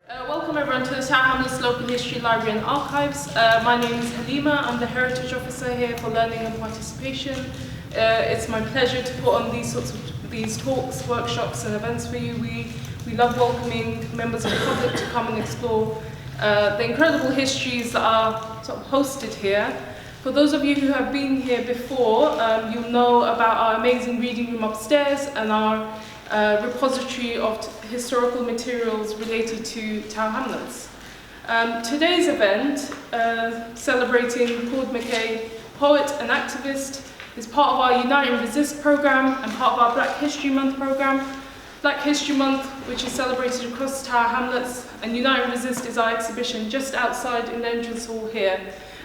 Welcome everyone to the Tower Hamlets Local History Library and Archives. My name is Halima. I'm the Heritage Officer here for Learning and Participation. It's my pleasure to put on these talks, workshops and events for you. We love welcoming members of the public to come and explore the incredible histories that are sort of hosted here. For those of you who have been here before, you'll know about our amazing reading room upstairs and our repository of historical materials related to Tower Hamlets. Today's event, celebrating Claude Mckay, poet and activist, is part of our Unite and Resist programme and part of our Black History Month programme. Black History Month, which is celebrated across Tower Hamlets, and Unite and Resist is our exhibition just outside in the entrance hall here.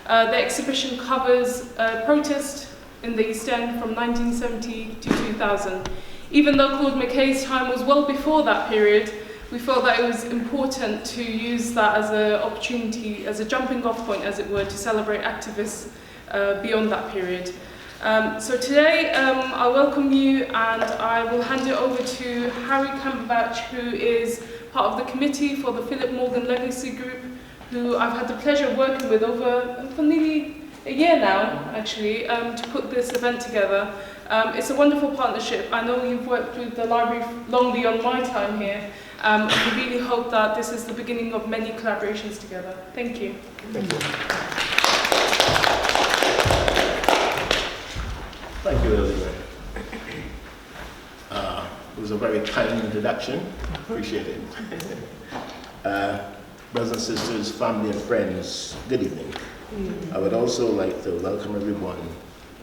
The exhibition covers protest in the East End from 1970 to 2000. Even though Claude Mckay's time was well before that period, we felt that it was important to use that as an opportunity, as a jumping off point, as it were, to celebrate activists beyond that period. So today, I welcome you and I will hand it over to Harry Camberbatch, who is part of the committee for the Philip Morgan Legacy Group, who I've had the pleasure of working with for nearly a year now, actually, to put this event together. It's a wonderful partnership. I know you've worked with the library long beyond my time here. We really hope that this is the beginning of many collaborations together. Thank you. Thank you. Thank you, Elizabeth. It was a very kind introduction. Appreciate it. Brothers and sisters, family and friends, good evening. I would also like to welcome everyone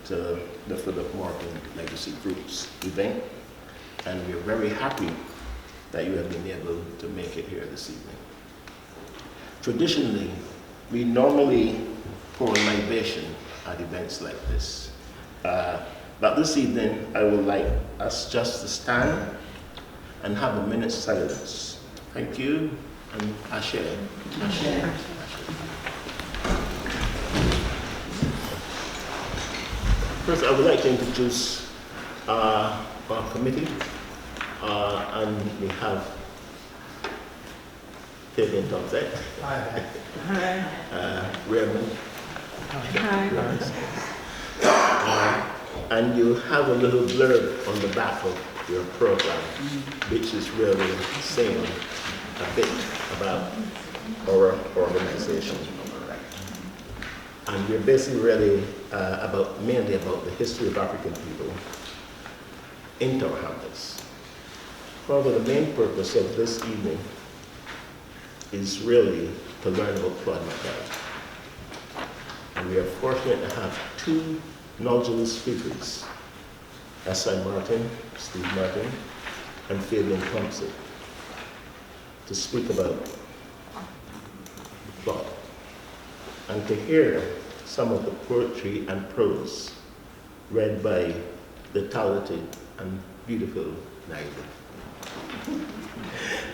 to the Philip Morgan Legacy Group's event, and we're very happy that you have been able to make it here this evening. Traditionally, we normally pour libation at events like this, but this evening I would like us just to stand and have a minute's silence. Thank you, and Ashe. Ashe. First, I would like to introduce our committee, and we have Fabian Thompson, Raymond, and you have a little blurb on the back of your program, which is really saying a bit about our organization. And we're basically really mainly about the history of African people in Tower Hamlets. However, the main purpose of this evening is really to learn about Claude Mckay. And we are fortunate to have two knowledgeable speakers, S.I. Martin, Steve Martin, and Fabian Thompson, to speak about Claude, and to hear some of the poetry and prose read by the talented and beautiful Naila,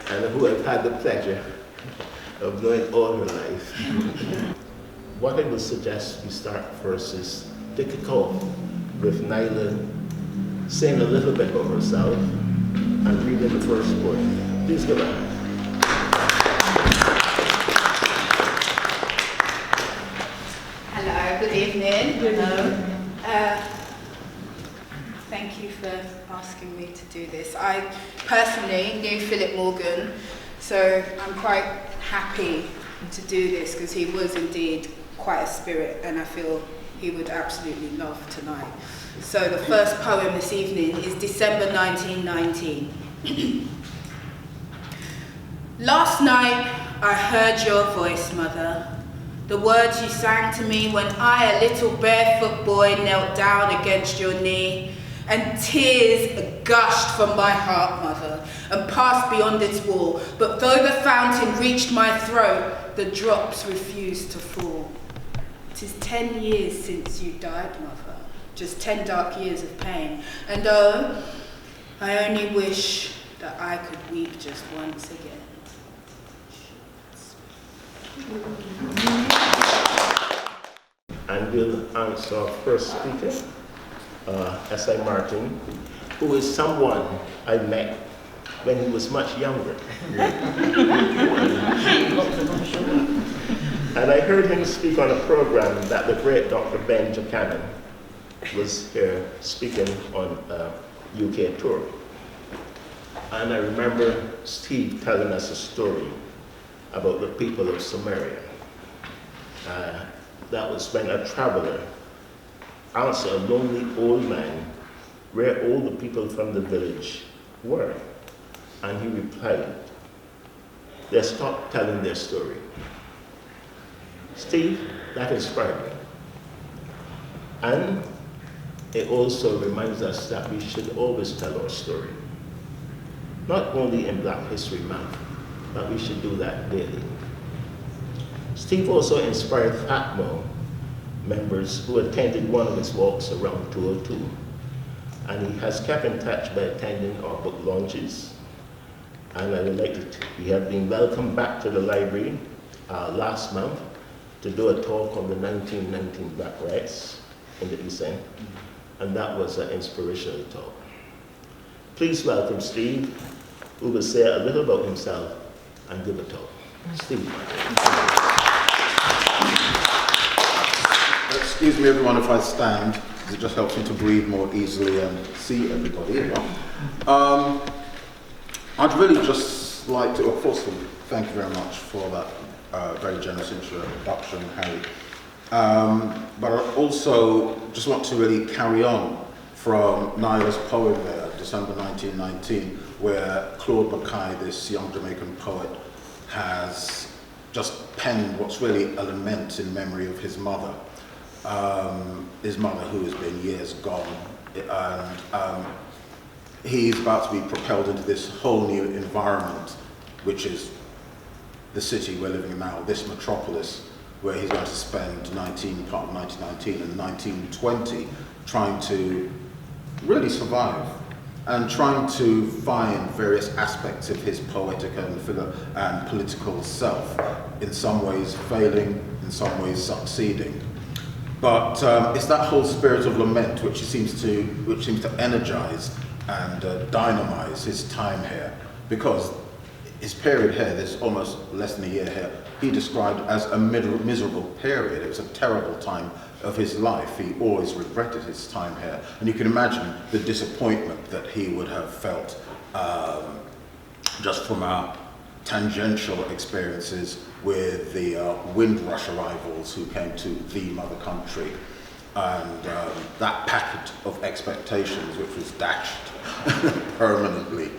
and who I've had the pleasure of knowing all her life. What I would suggest we start first is to kick off with Naila saying a little bit about herself and reading the first poem. Please go ahead. Hello, good evening. Hello. Thank you for asking me to do this. I personally knew Philip Morgan, so I'm quite happy to do this because he was indeed quite a spirit, and I feel he would absolutely love tonight. So the first poem this evening is December 1919. Last night I heard your voice, Mother. The words you sang to me when I, a little barefoot boy, knelt down against your knee, and tears gushed from my heart, Mother, and passed beyond its wall. But though the fountain reached my throat, the drops refused to fall. 'Tis 10 years since you died, Mother, just 10 dark years of pain. And oh, I only wish that I could weep just once again. And we'll answer our first speaker, S.I. Martin, who is someone I met when he was much younger. And I heard him speak on a program that the great Dr. Ben Buchanan was here speaking on a UK tour. And I remember Steve telling us a story about the people of Samaria. That was when a traveler asked a lonely old man where all the people from the village were. And he replied, they stopped telling their story. Steve, that inspired me. And it also reminds us that we should always tell our story. Not only in Black History Month, but we should do that daily. Steve also inspired FATMO members who attended one of his walks around 202. And he has kept in touch by attending our book launches. And I would like to, we have been welcomed back to the library last month to do a talk on the 1919 Black Riots in the East End. And that was an inspirational talk. Please welcome Steve, who will say a little about himself and give a talk. Steve. Excuse me, everyone, if I stand, because it just helps me to breathe more easily and see everybody. I'd really just like to, first of all, thank you very much for that very generous introduction, Harry. But I also just want to really carry on from Nyla's poem there, December 1919, where Claude Mckay, this young Jamaican poet, has just penned what's really a lament in memory of his mother who has been years gone. And he's about to be propelled into this whole new environment, which is the city we're living in now, this metropolis, where he's going to spend part of 1919 and 1920 trying to really survive and trying to find various aspects of his poetic and political self, in some ways failing, in some ways succeeding. But it's that whole spirit of lament which seems to energize and dynamize his time here, because his period here, there's almost less than a year here, he described as a miserable period. It was a terrible time of his life. He always regretted his time here. And you can imagine the disappointment that he would have felt just from our tangential experiences with the Windrush arrivals who came to the mother country. And that packet of expectations which was dashed permanently.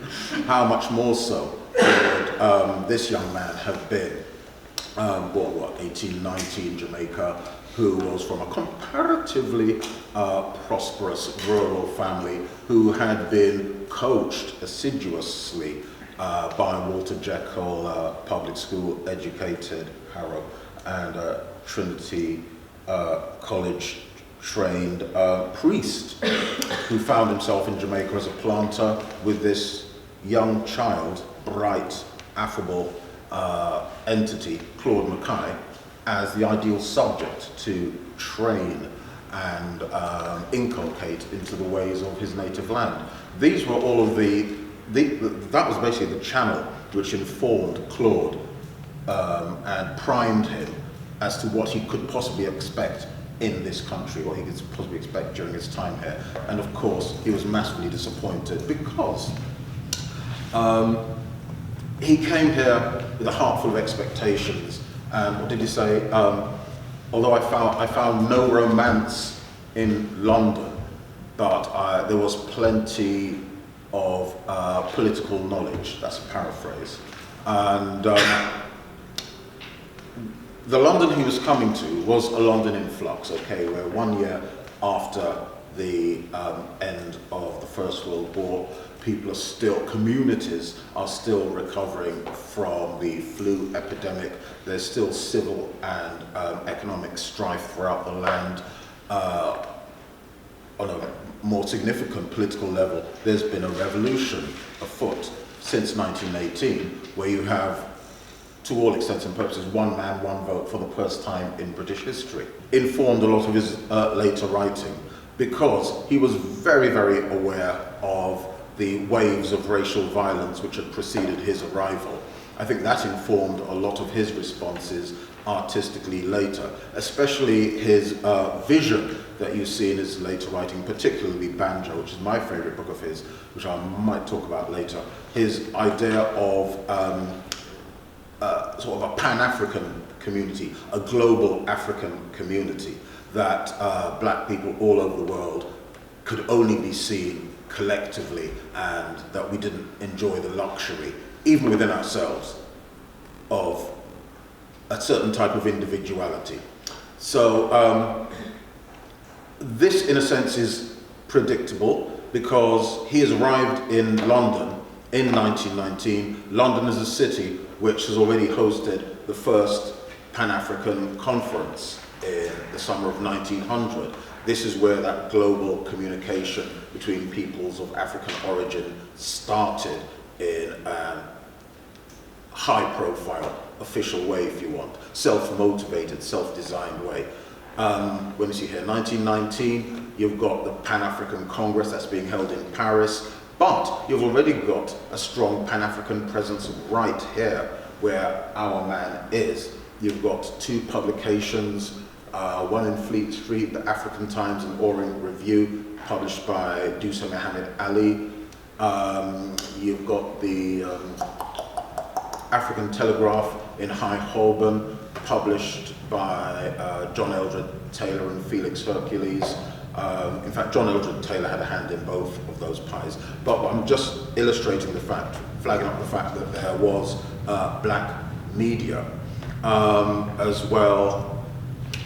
How much more so would this young man have been, 1819 Jamaica, who was from a comparatively prosperous rural family, who had been coached assiduously by Walter Jekyll, public school educated Harrow, and Trinity College trained priest, who found himself in Jamaica as a planter with this young child, bright, affable entity, Claude Mckay, as the ideal subject to train and inculcate into the ways of his native land. These were all of that was basically the channel which informed Claude and primed him as to what he could possibly expect in this country, what he could possibly expect during his time here. And of course, he was massively disappointed because he came here with a heart full of expectations. And what did he say? Although I found no romance in London, but there was plenty of political knowledge. That's a paraphrase. And the London he was coming to was a London in flux, okay, where 1 year after the end of the First World War, communities are still recovering from the flu epidemic. There's still civil and economic strife throughout the land. On a more significant political level, there's been a revolution afoot since 1918, where you have, to all intents and purposes, one man, one vote for the first time in British history. Informed a lot of his later writing, because he was very, very aware of the waves of racial violence which had preceded his arrival. I think that informed a lot of his responses artistically later, especially his vision that you see in his later writing, particularly Banjo, which is my favorite book of his, which I might talk about later. His idea of sort of a Pan-African community, a global African community, that black people all over the world could only be seen collectively, and that we didn't enjoy the luxury, even within ourselves, of a certain type of individuality. So this, in a sense, is predictable because he has arrived in London in 1919. London is a city which has already hosted the first Pan-African conference in the summer of 1900. This is where that global communication between peoples of African origin started in a high-profile, official way, if you want, self-motivated, self-designed way. When you see here, 1919, you've got the Pan-African Congress that's being held in Paris, but you've already got a strong Pan-African presence right here, where our man is. You've got two publications, one in Fleet Street, the African Times and Orient Review, published by Dusa Muhammad Ali. You've got the African Telegraph in High Holborn, published by John Eldred Taylor and Felix Hercules. In fact, John Eldred Taylor had a hand in both of those pies. But I'm just illustrating the fact, flagging up the fact that there was black media, as well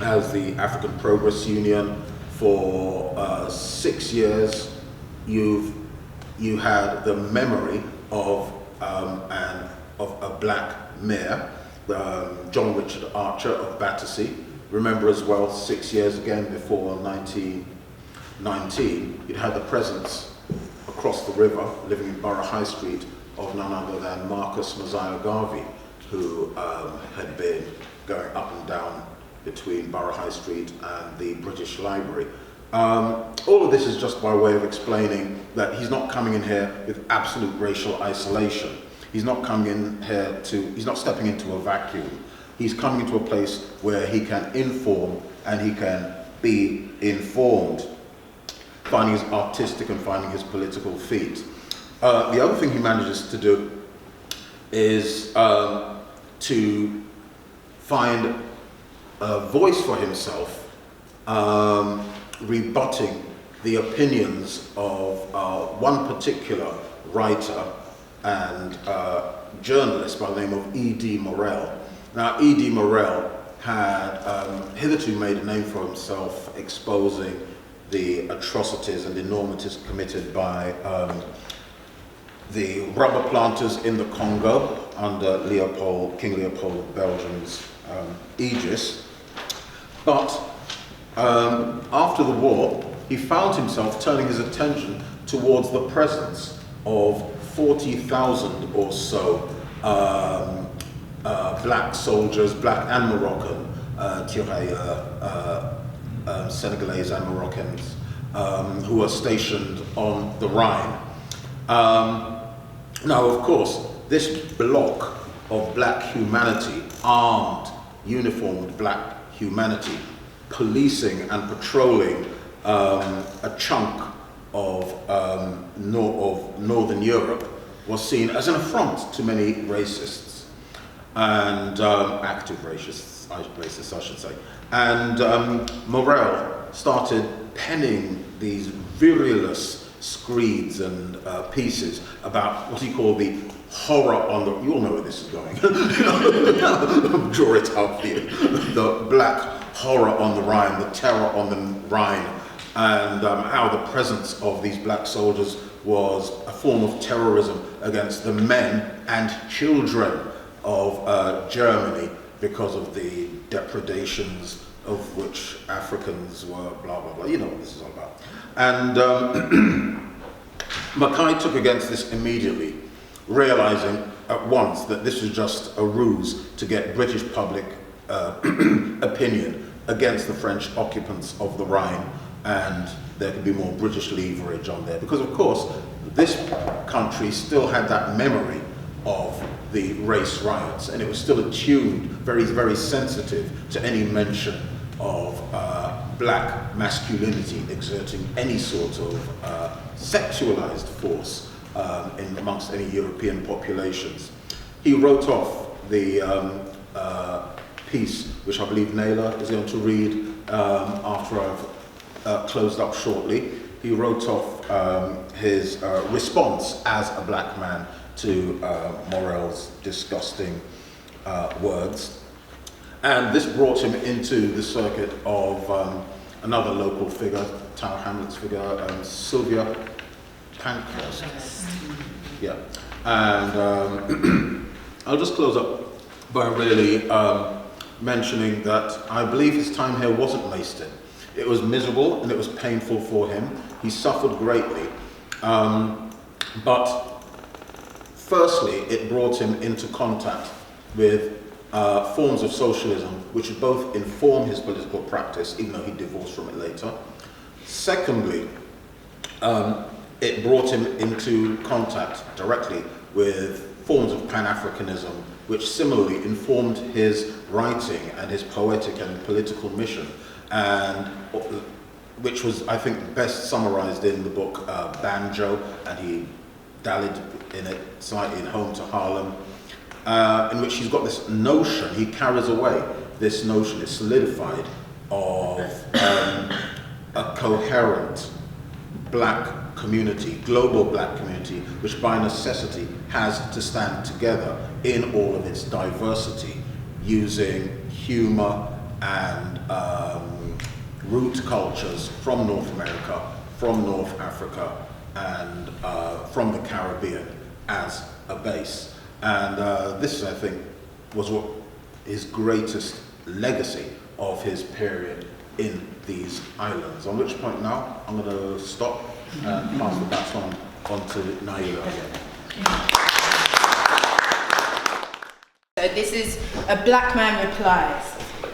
as the African Progress Union. For 6 years, you had the memory of a black mayor, John Richard Archer of Battersea. Remember as well, 6 years again before 1919, you'd had the presence across the river, living in Borough High Street, of none other than Marcus Mosiah Garvey, who had been going up and down between Borough High Street and the British Library. All of this is just by way of explaining that he's not coming in here with absolute racial isolation. He's not coming in here he's not stepping into a vacuum. He's coming into a place where he can inform and he can be informed, finding his artistic and finding his political feet. The other thing he manages to do is to find a voice for himself, rebutting the opinions of one particular writer and journalist by the name of E.D. Morel. Now, E.D. Morel had hitherto made a name for himself exposing the atrocities and enormities committed by the rubber planters in the Congo under King Leopold of Belgium's aegis. But after the war, he found himself turning his attention towards the presence of 40,000 or so black soldiers, black and Moroccan, Senegalese and Moroccans, who were stationed on the Rhine. Now, of course, this block of black humanity, armed, uniformed black humanity, policing and patrolling a chunk of Northern Europe, was seen as an affront to many racists and active racists, I should say. And Morel started penning these virulous screeds and pieces about what he called the horror on the, you all know where this is going, draw it up here, the black horror on the Rhine, the terror on the Rhine, and how the presence of these black soldiers was a form of terrorism against the men and children of Germany because of the depredations of which Africans were blah, blah, blah. You know what this is all about. And Mckay took against this immediately, realizing at once that this was just a ruse to get British public opinion against the French occupants of the Rhine, and there could be more British leverage on there. Because of course, this country still had that memory of the race riots, and it was still attuned, very, very sensitive to any mention of black masculinity exerting any sort of sexualized force in amongst any European populations. He wrote off the piece, which I believe Naylor is going to read after I've closed up shortly. He wrote off his response as a black man to Morell's disgusting words. And this brought him into the circuit of another local figure, Tower Hamlets figure, Sylvia Pankhurst. Yeah. And I'll just close up by really mentioning that I believe his time here wasn't wasted. It was miserable and it was painful for him. He suffered greatly. But firstly, it brought him into contact with forms of socialism which would both inform his political practice, even though he divorced from it later. Secondly, it brought him into contact directly with forms of Pan-Africanism, which similarly informed his writing and his poetic and political mission, and which was, I think, best summarized in the book Banjo, and he dallied in it slightly in Home to Harlem, in which he's got this notion, he carries away this notion, it's solidified, of a coherent black community, global black community, which by necessity has to stand together in all of its diversity, using humor and root cultures from North America, from North Africa, and from the Caribbean as a base. And this, I think, was what his greatest legacy of his period in these islands. On which point now, I'm going to stop and pass the baton on to Naila again. So this is A Black Man Replies.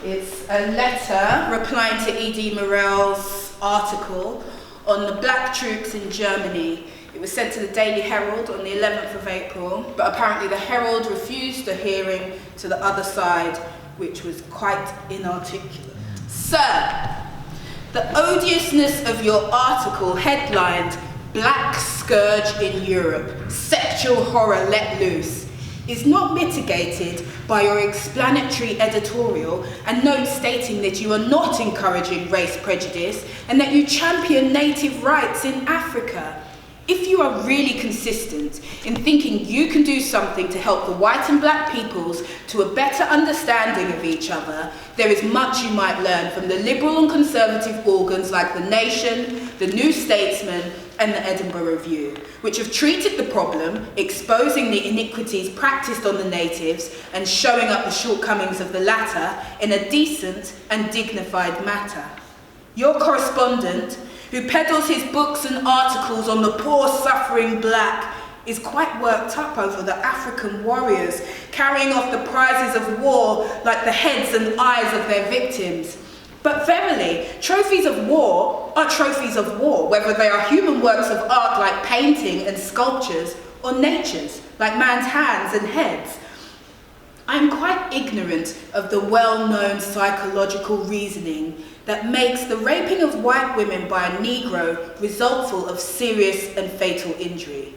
It's a letter replying to E.D. Morell's article on the black troops in Germany. It was sent to the Daily Herald on the 11th of April, but apparently the Herald refused a hearing to the other side, which was quite inarticulate. Sir, the odiousness of your article headlined "Black Scourge in Europe, Sexual Horror Let Loose" is not mitigated by your explanatory editorial and note stating that you are not encouraging race prejudice and that you champion native rights in Africa. If you are really consistent in thinking you can do something to help the white and black peoples to a better understanding of each other, there is much you might learn from the liberal and conservative organs like The Nation, The New Statesman, and the Edinburgh Review, which have treated the problem, exposing the iniquities practiced on the natives and showing up the shortcomings of the latter in a decent and dignified manner. Your correspondent, who peddles his books and articles on the poor suffering black, is quite worked up over the African warriors carrying off the prizes of war like the heads and eyes of their victims. But verily, trophies of war are trophies of war, whether they are human works of art like painting and sculptures, or nature's, like man's hands and heads. I am quite ignorant of the well-known psychological reasoning that makes the raping of white women by a Negro resultful of serious and fatal injury.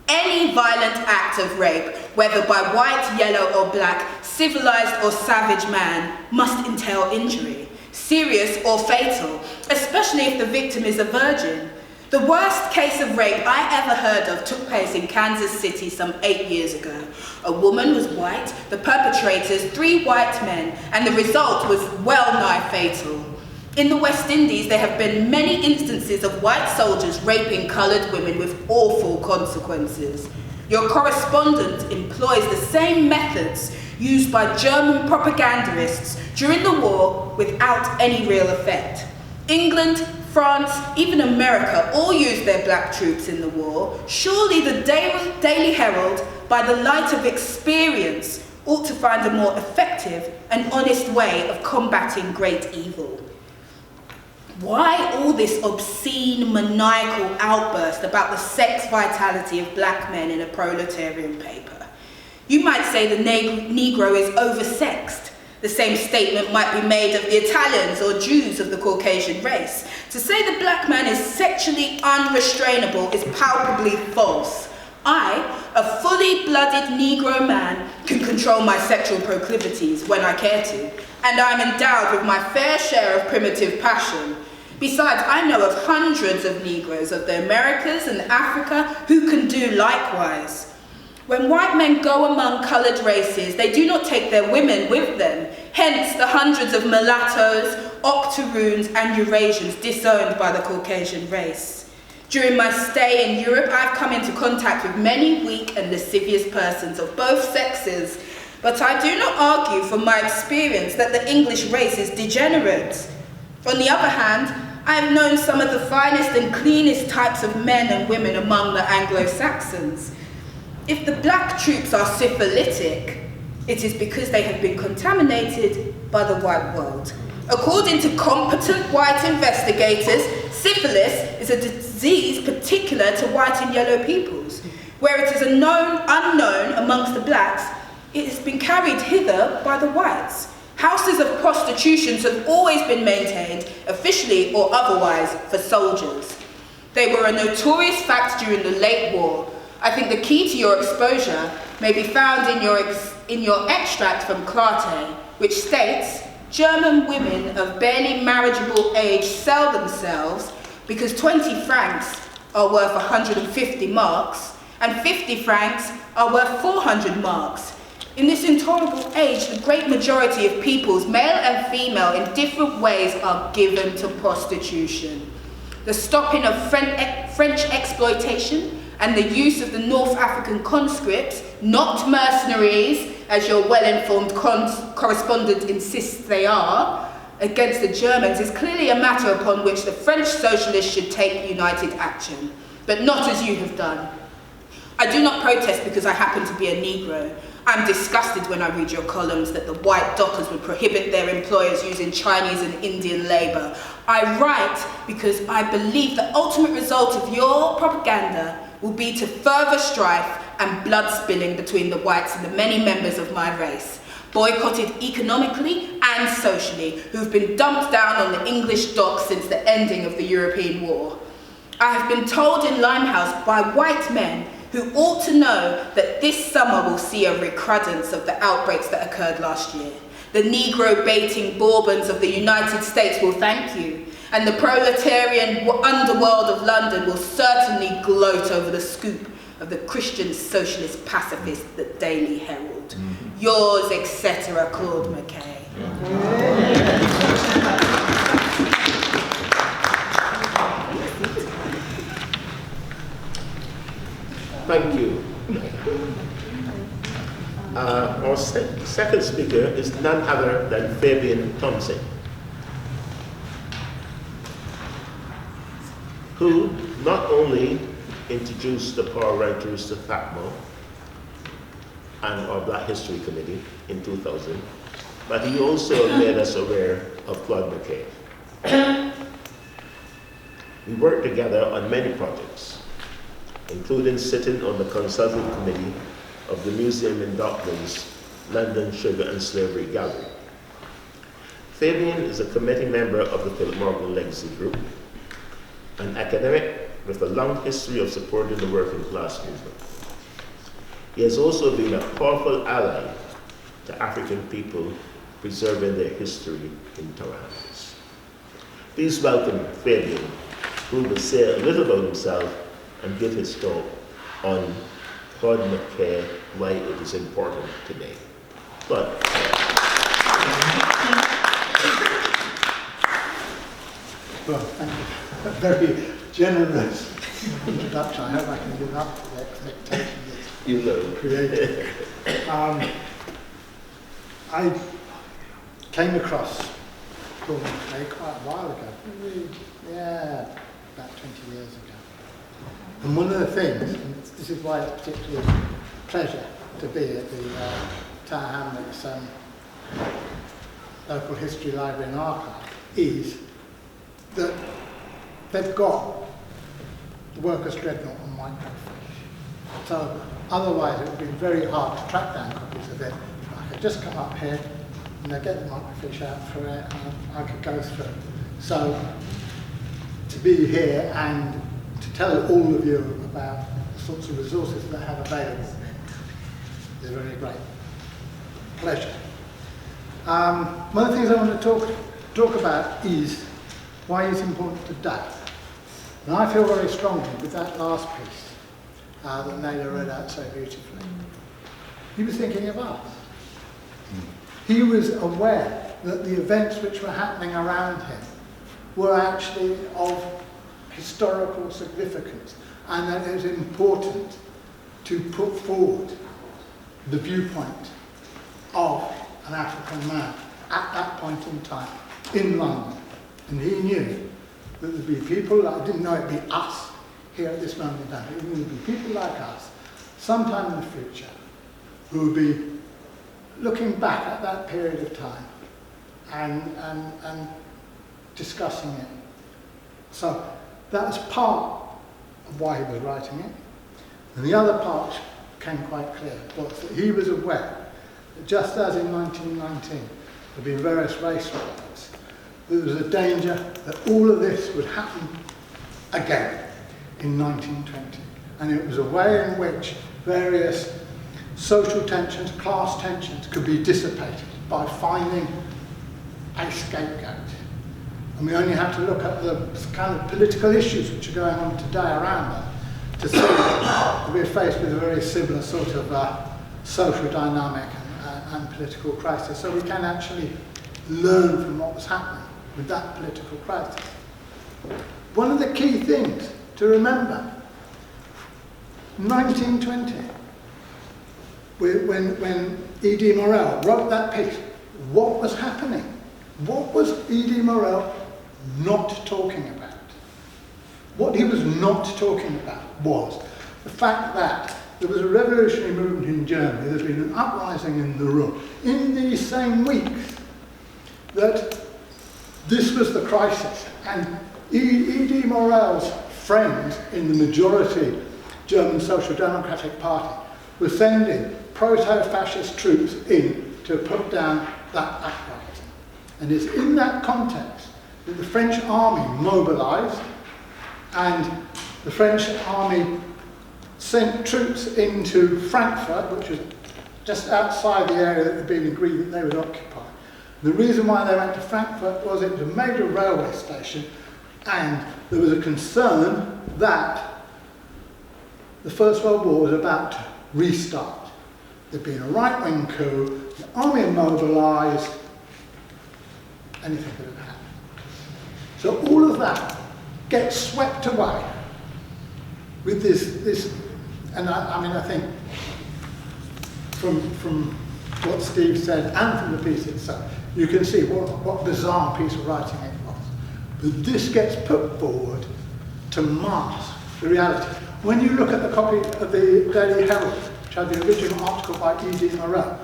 Any violent act of rape, whether by white, yellow or black, civilized or savage man, must entail injury, serious or fatal, especially if the victim is a virgin. The worst case of rape I ever heard of took place in Kansas City some 8 years ago. A woman was white, the perpetrators 3 white men, and the result was well-nigh fatal. In the West Indies, there have been many instances of white soldiers raping coloured women with awful consequences. Your correspondent employs the same methods used by German propagandists during the war without any real effect. England, France, even America all used their black troops in the war. Surely the Daily Herald, by the light of experience, ought to find a more effective and honest way of combating great evil. Why all this obscene, maniacal outburst about the sex vitality of black men in a proletarian paper? You might say the Negro is oversexed. The same statement might be made of the Italians or Jews of the Caucasian race. To say the black man is sexually unrestrainable is palpably false. I, a fully blooded Negro man, can control my sexual proclivities when I care to, and I'm endowed with my fair share of primitive passion. Besides, I know of hundreds of Negroes of the Americas and Africa who can do likewise. When white men go among coloured races, they do not take their women with them, hence the hundreds of mulattoes, octoroons and Eurasians disowned by the Caucasian race. During my stay in Europe, I've come into contact with many weak and lascivious persons of both sexes, but I do not argue from my experience that the English race is degenerate. On the other hand, I have known some of the finest and cleanest types of men and women among the Anglo-Saxons. If the black troops are syphilitic, it is because they have been contaminated by the white world. According to competent white investigators, syphilis is a disease particular to white and yellow peoples. Where it is unknown amongst the blacks, it has been carried hither by the whites. Houses of prostitution have always been maintained, officially or otherwise, for soldiers. They were a notorious fact during the late war. I think the key to your exposure may be found in your extract from Claude, which states, German women of barely marriageable age sell themselves because 20 francs are worth 150 marks and 50 francs are worth 400 marks. In this intolerable age, the great majority of peoples, male and female, in different ways are given to prostitution. The stopping of French exploitation and the use of the North African conscripts, not mercenaries, as your well-informed correspondent insists they are, against the Germans is clearly a matter upon which the French socialists should take united action, but not as you have done. I do not protest because I happen to be a Negro. I'm disgusted when I read your columns that the white dockers would prohibit their employers using Chinese and Indian labour. I write because I believe the ultimate result of your propaganda will be to further strife and blood spilling between the whites and the many members of my race, boycotted economically and socially, who've been dumped down on the English docks since the ending of the European war. I have been told in Limehouse by white men who ought to know that this summer will see a recrudescence of the outbreaks that occurred last year. The Negro-baiting Bourbons of the United States will thank you, and the proletarian underworld of London will certainly gloat over the scoop of the Christian socialist pacifist, the Daily Herald. Yours, etc., Claude Mckay. Thank you. Our second speaker is none other than Fabian Thompson, who not only introduced the Power Renters to FACMO and our Black History Committee in 2000, but he also made us aware of Claude Mckay. We worked together on many projects, including sitting on the consulting committee of the Museum in Docklands, London Sugar and Slavery Gallery. Fabian is a committee member of the Philip Morgan Legacy Group, an academic with a long history of supporting the working class movement. He has also been a powerful ally to African people preserving their history in Tower Hamlets. Please welcome Fabian, who will say a little about himself and give his talk on Claude Mckay, why it is important today. Claude. Well, thank you. A very generous introduction. I hope I can live up to the expectations it's created. I came across Claude Mckay quite a while ago. About 20 years ago. And one of the things, and this is why it's particularly a pleasure to be at the Tower Hamlets Local History Library and Archive, is that they've got the workers' dreadnought on microfiche. So otherwise it would be very hard to track down copies of it. I could just come up here and they get the microfiche out for it and I could go through. So to be here and to tell all of you about the sorts of resources that I have available is a really great pleasure. One of the things I want to talk about is why it's important today. And I feel very strongly with that last piece that Naylor read out so beautifully. He was thinking of us. He was aware that the events which were happening around him were actually of historical significance and that it was important to put forward the viewpoint of an African man at that point in time in London. And he knew that there'd be people like, didn't know it'd be us here at this moment in time, it would be people like us sometime in the future who would be looking back at that period of time and discussing it. So that was part of why he was writing it. And the other part became quite clear, was that he was aware that just as in 1919 there had been various race riots, there was a danger that all of this would happen again in 1920. And it was a way in which various social tensions, class tensions could be dissipated by finding a scapegoat. And we only have to look at the kind of political issues which are going on today around us to see that we're faced with a very similar sort of social dynamic and political crisis. So we can actually learn from what was happening with that political crisis. One of the key things to remember, 1920, when E.D. Morel wrote that piece, what was happening? What was E.D. Morel not talking about? What he was not talking about was the fact that there was a revolutionary movement in Germany, there's been an uprising in the Ruhr, in these same weeks, that this was the crisis. And E.D. Morel's friends in the majority German Social Democratic Party were sending proto-fascist troops in to put down that uprising. And it's in that context that the French army mobilized, and the French army sent troops into Frankfurt, which was just outside the area that had been agreed that they would occupy. The reason why they went to Frankfurt was it was a major railway station, and there was a concern that the First World War was about to restart. There'd been a right-wing coup, the army had mobilised, anything could have happened. So all of that gets swept away with this and I think from what Steve said and from the piece itself, you can see what bizarre piece of writing it was. But this gets put forward to mask the reality. When you look at the copy of the Daily Herald, which had the original article by E.D. Morel,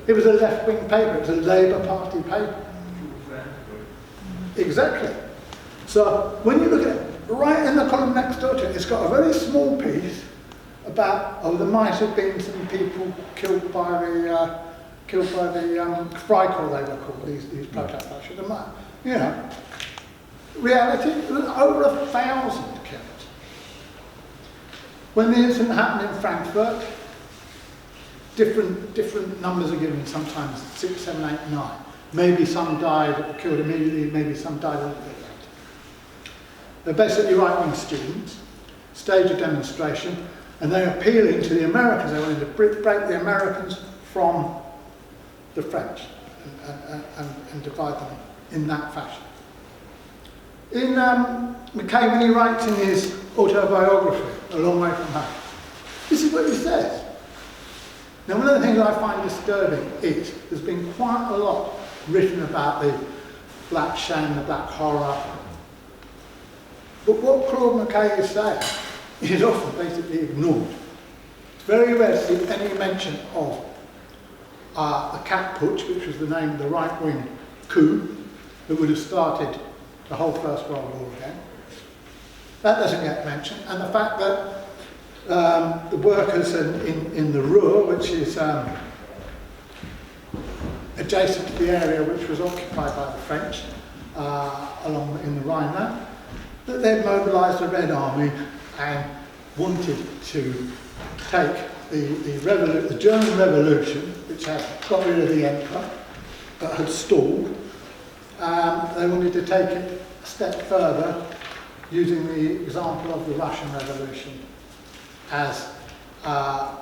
it was a left-wing paper, it was a Labour Party paper. Exactly. So when you look at it, right in the column next door to it, it's got a very small piece about, there might have been some people killed by the Freikorps, they were called, these protest fascists. You know, reality, there was over 1,000 killed. When the incident happened in Frankfurt, different numbers are given, sometimes 6, 7, 8, 9. Maybe some died or killed immediately, maybe some died a little bit later. They're basically right-wing students, stage a demonstration, and they're appealing to the Americans. They wanted to break the Americans from the French and divide them in that fashion. In Mckay, when he writes in his autobiography, A Long Way From Home, this is what he says. Now, one of the things I find disturbing is there's been quite a lot written about the black shame, the black horror. But what Claude Mckay is saying is often basically ignored. It's very rare to see any mention of the Cat Putsch, which was the name of the right-wing coup that would have started the whole First World War again. That doesn't get mentioned, and the fact that the workers in the Ruhr, which is adjacent to the area which was occupied by the French along in the Rhineland, that they'd mobilised the Red Army and wanted to take the German Revolution, which had got rid of the Emperor, but had stalled. They wanted to take it a step further, using the example of the Russian Revolution as a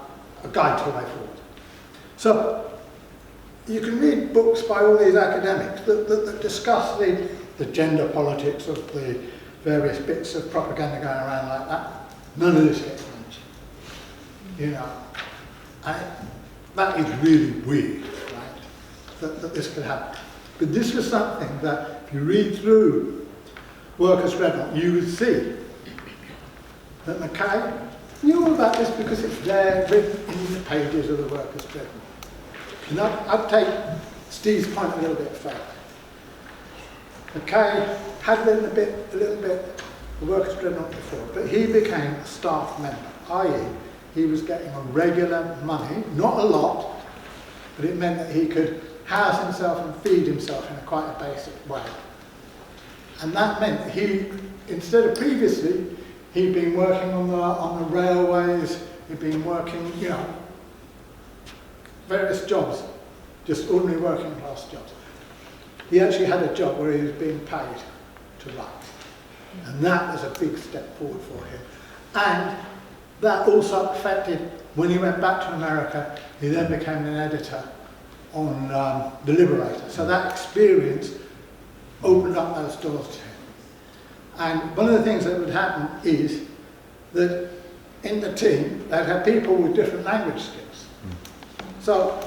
guide to a way forward. So you can read books by all these academics that discuss the gender politics of the various bits of propaganda going around like that. None of this gets mentioned. You know, that is really weird, right? That this could happen. But this was something that, if you read through Workers' Dreadnought, you would see that Mckay knew all about this because it's there written in the pages of the Workers' Dreadnought. And I'd take Steve's point a little bit further. Mckay had written a little bit the Workers' Dreadnought before, but he became a staff member, i.e. he was getting a regular money, not a lot, but it meant that he could house himself and feed himself in quite a basic way. And that meant that he, instead of previously, he'd been working on the railways, he'd been working, you know, various jobs, just ordinary working class jobs. He actually had a job where he was being paid to write. And that was a big step forward for him. And that also affected, when he went back to America, he then became an editor on The Liberator. So that experience opened up those doors to him. And one of the things that would happen is that in the team, they'd have people with different language skills. So,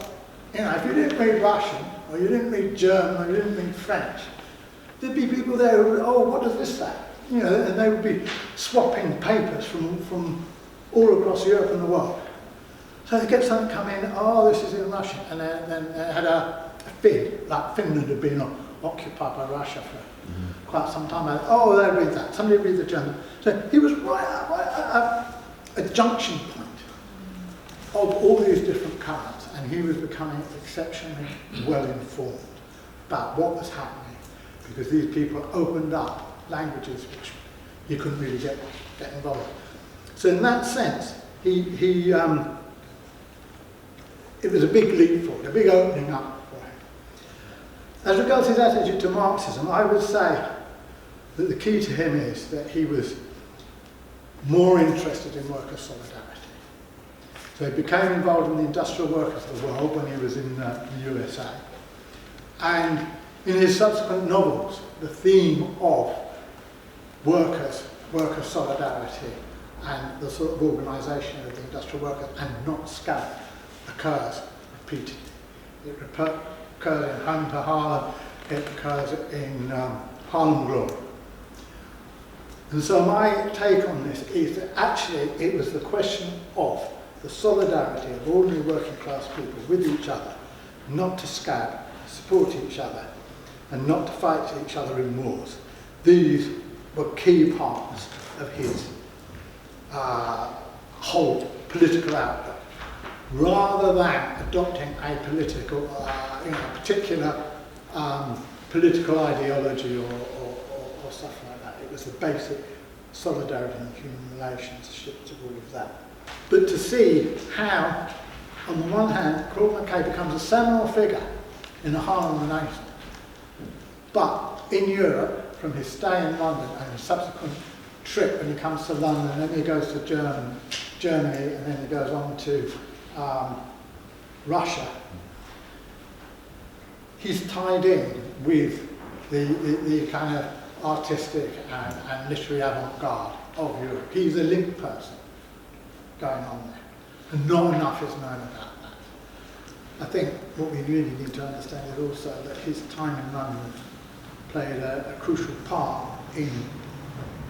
you know, if you didn't read Russian, or you didn't read German, or you didn't read French, there'd be people there who would, oh, what does this say? You know, and they would be swapping papers from all across Europe and the world. So they get something come in, oh, this is in Russian, and then they had a Finn, like Finland had been occupied by Russia for quite some time. Oh, they read that, somebody read the German. So he was right at a junction point of all these different currents, and he was becoming exceptionally well informed about what was happening, because these people opened up languages which he couldn't really get involved in. So in that sense, it was a big leap forward, a big opening up for him. As regards his attitude to Marxism, I would say that the key to him is that he was more interested in worker solidarity. So he became involved in the industrial workers of the world when he was in the USA. And in his subsequent novels, the theme of worker solidarity and the sort of organisation of the industrial workers and not scab occurs repeatedly. It occurs in Home to Harlem, it occurs in Harlem Glory. And so my take on this is that actually it was the question of the solidarity of ordinary working class people with each other, not to scab, support each other, and not to fight each other in wars. These were key parts of his whole political outlook, rather than adopting a political, particular political ideology or stuff like that. It was the basic solidarity and human relationships of all of that. But to see how, on the one hand, Claude Mckay becomes a seminal figure in the Harlem Renaissance, but in Europe, from his stay in London and his subsequent trip when he comes to London, and then he goes to Germany, and then he goes on to Russia, he's tied in with the kind of artistic and literary avant-garde of Europe. He's a link person going on there, and not enough is known about that. I think what we really need to understand is also that his time in London played a crucial part in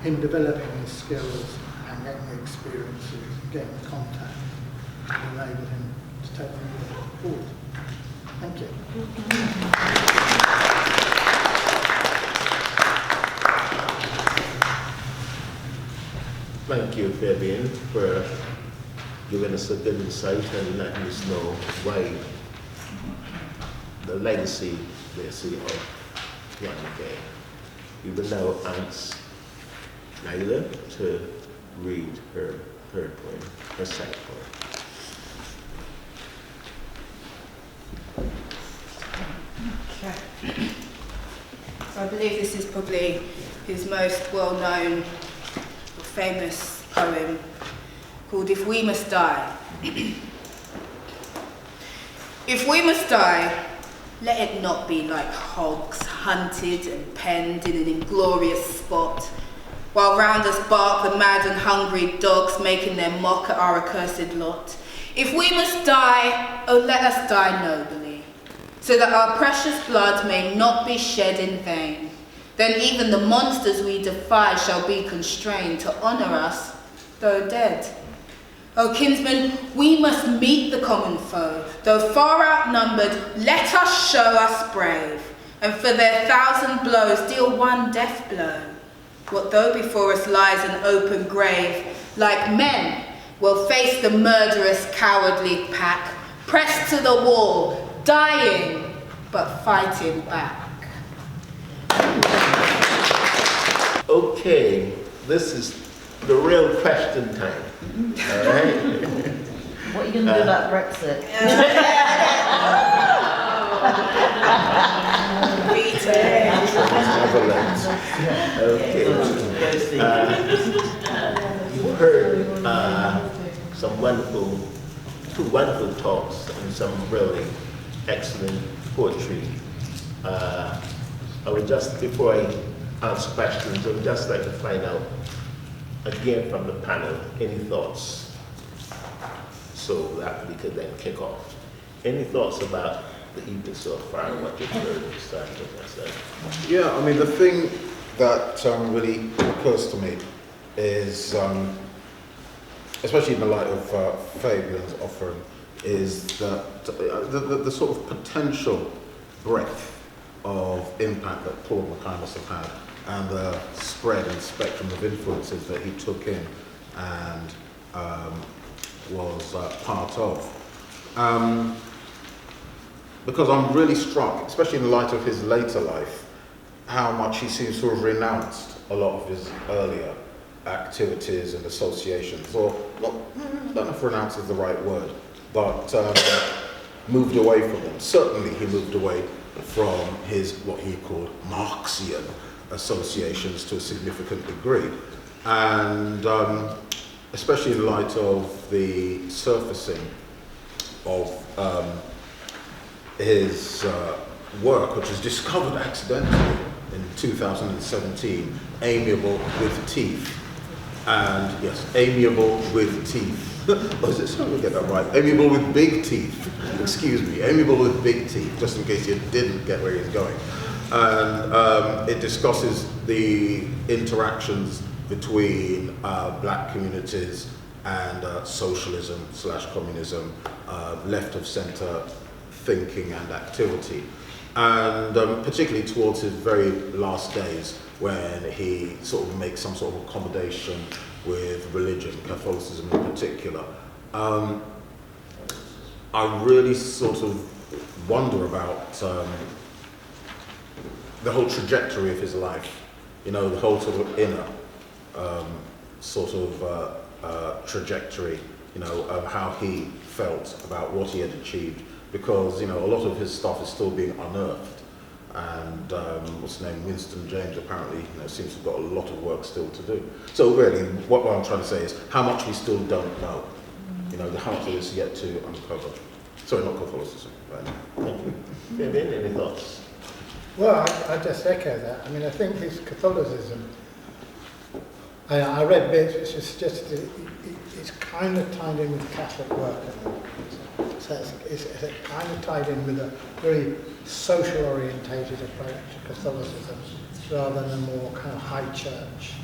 him developing his skills and getting the experiences and getting the contact that enabled him to take them forward. Thank you. thank you, Fabian, for giving us a good insight and letting us know why the legacy, basically, of Claude Mckay. We will now ask Nyla to read her third poem, her second poem. Okay. So I believe this is probably his most well-known or famous poem, called If We Must Die. If we must die, let it not be like hogs, hunted and penned in an inglorious spot, while round us bark the mad and hungry dogs, making their mock at our accursed lot. If we must die, oh let us die nobly, so that our precious blood may not be shed in vain. Then even the monsters we defy shall be constrained to honour us, though dead. O kinsmen, we must meet the common foe. Though far outnumbered, let us show us brave, and for their 1,000 blows deal one death blow. What though before us lies an open grave, like men, we'll face the murderous, cowardly pack, pressed to the wall, dying, but fighting back. Okay, this is the real question time. All right. What are you going to do about Brexit? Netherlands. Okay. You heard two wonderful talks and some really excellent poetry. I would just, before I ask questions, I would just like to find out, again from the panel, any thoughts? So that we could then kick off. Any thoughts about the evening so far, what you've heard and stuff, as I said? Yeah, I mean, the thing that really occurs to me is, especially in the light of Fabian's offering, is that the sort of potential breadth of impact that Claude Mckay must have had, and the spread and spectrum of influences that he took in and was part of. Because I'm really struck, especially in the light of his later life, how much he seems to have renounced a lot of his earlier activities and associations, or not, I don't know if renounce is the right word, but moved away from them. Certainly he moved away from his, what he called Marxian associations to a significant degree. And especially in light of the surfacing of his work, which was discovered accidentally in 2017, Amiable with Teeth. And yes, Amiable with Teeth. Oh, is it so? We'll get that right. Amiable with Big Teeth. Excuse me, Amiable with Big Teeth, just in case you didn't get where he's going. And it discusses the interactions between black communities and socialism/communism, left of center thinking and activity. And particularly towards his very last days, when he sort of makes some sort of accommodation with religion, Catholicism in particular. I really sort of wonder about the whole trajectory of his life, you know, the whole sort of inner trajectory, you know, of how he felt about what he had achieved, because, you know, a lot of his stuff is still being unearthed. And what's his name, Winston James, apparently, you know, seems to have got a lot of work still to do. So really, what I'm trying to say is how much we still don't know. You know, how much there is yet to uncover. Sorry, not Catholicism. Right. Thank you. Fabian, any thoughts? Well, I just echo that. I mean, I think his Catholicism, I read bits which suggested it's kind of tied in with Catholic work. So it's kind of tied in with a very social orientated approach to Catholicism rather than a more kind of high church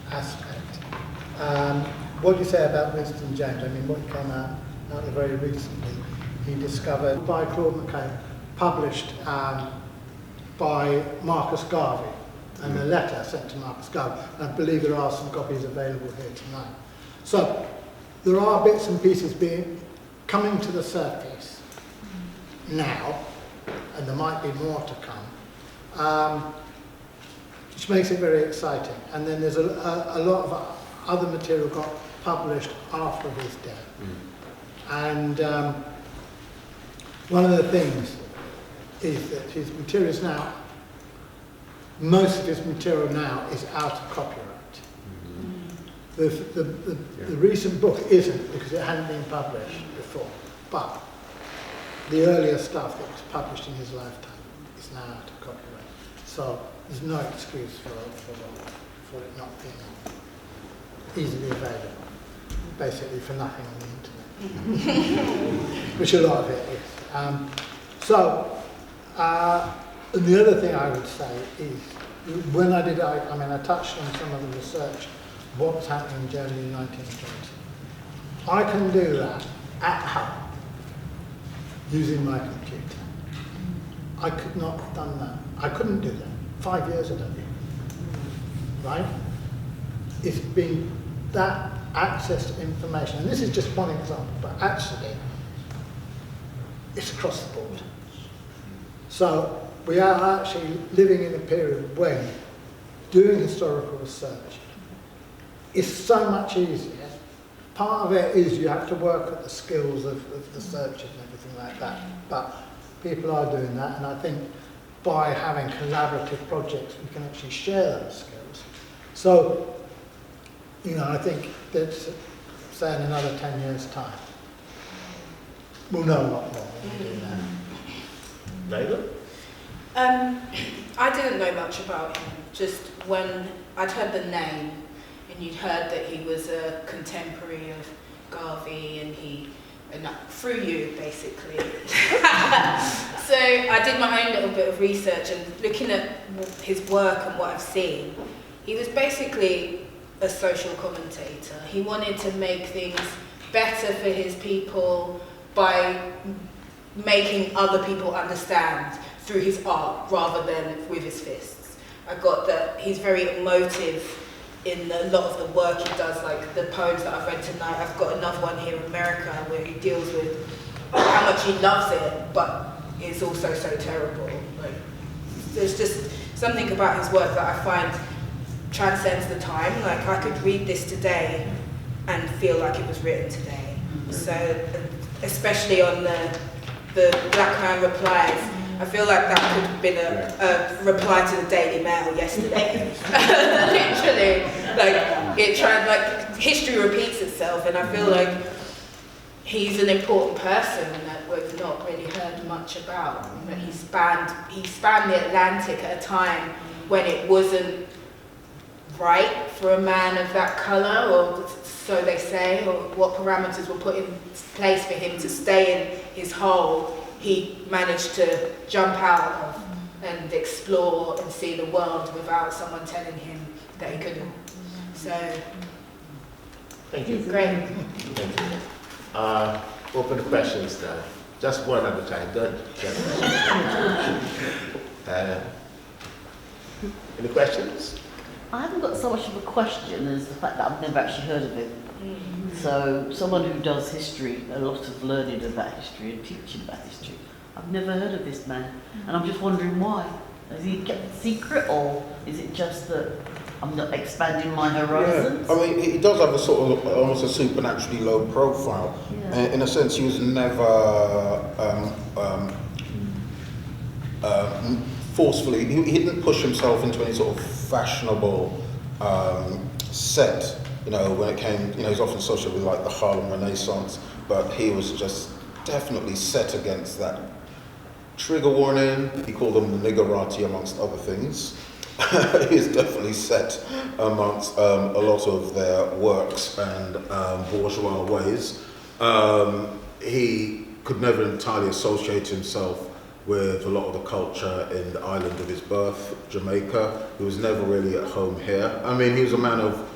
aspect. What do you say about Winston James? I mean, what came out very recently, he discovered by Claude Mckay, published by Marcus Garvey, and a letter sent to Marcus Garvey. I believe there are some copies available here tonight. So there are bits and pieces coming to the surface now, and there might be more to come, which makes it very exciting. And then there's a lot of other material got published after his death. And one of the things is that his material is now, most of his material now is out of copyright. The recent book isn't, because it hadn't been published before, but the earlier stuff that was published in his lifetime is now out of copyright. So there's no excuse for it not being easily available, basically for nothing on the internet, which a lot of it is. And the other thing I would say is, when I touched on some of the research, what was happening in Germany in 1920. I can do that at home, using my computer. I could not have done that. I couldn't do that 5 years ago, right? It's been that access to information, and this is just one example, but actually, it's across the board. So we are actually living in a period when doing historical research is so much easier. Part of it is you have to work at the skills of the search and everything like that, but people are doing that, and I think by having collaborative projects we can actually share those skills. So, I think that, say in another 10 years' time, we'll know a lot more when we do that. Naila? I didn't know much about him, just when I'd heard the name, and you'd heard that he was a contemporary of Garvey, and through you, basically. So I did my own little bit of research, and looking at his work and what I've seen, he was basically a social commentator. He wanted to make things better for his people by making other people understand through his art rather than with his fists. I got that he's very emotive in a lot of the work he does, like the poems that I've read tonight. I've got another one here in America where he deals with how much he loves it, but it's also so terrible. Like, there's just something about his work that I find transcends the time. Like, I could read this today and feel like it was written today. So, especially on the Black Man Replies, I feel like that could have been a reply to the Daily Mail yesterday. Literally, history repeats itself, and I feel like he's an important person that we've not really heard much about. That he spanned the Atlantic at a time when it wasn't right for a man of that colour, or so they say, or what parameters were put in place for him to stay in his hole. He managed to jump out of and explore and see the world without someone telling him that he couldn't. So, thank you. Great. Thank you. Open to questions now. Just one at a time. Don't. Any questions? I haven't got so much of a question as the fact that I've never actually heard of it. So, someone who does history, a lot of learning about history and teaching about history, I've never heard of this man, and I'm just wondering why. Has he kept it secret, or is it just that I'm not expanding my horizons? Yeah. I mean, he does have a sort of almost a supernaturally low profile. Yeah. In a sense, he was never forcefully. He didn't push himself into any sort of fashionable set. When it came, he's often associated with like the Harlem Renaissance, but he was just definitely set against that. Trigger warning, he called them the niggerati amongst other things. He's definitely set amongst a lot of their works and bourgeois ways. He could never entirely associate himself with a lot of the culture in the island of his birth, Jamaica. He was never really at home here. I mean, he was a man of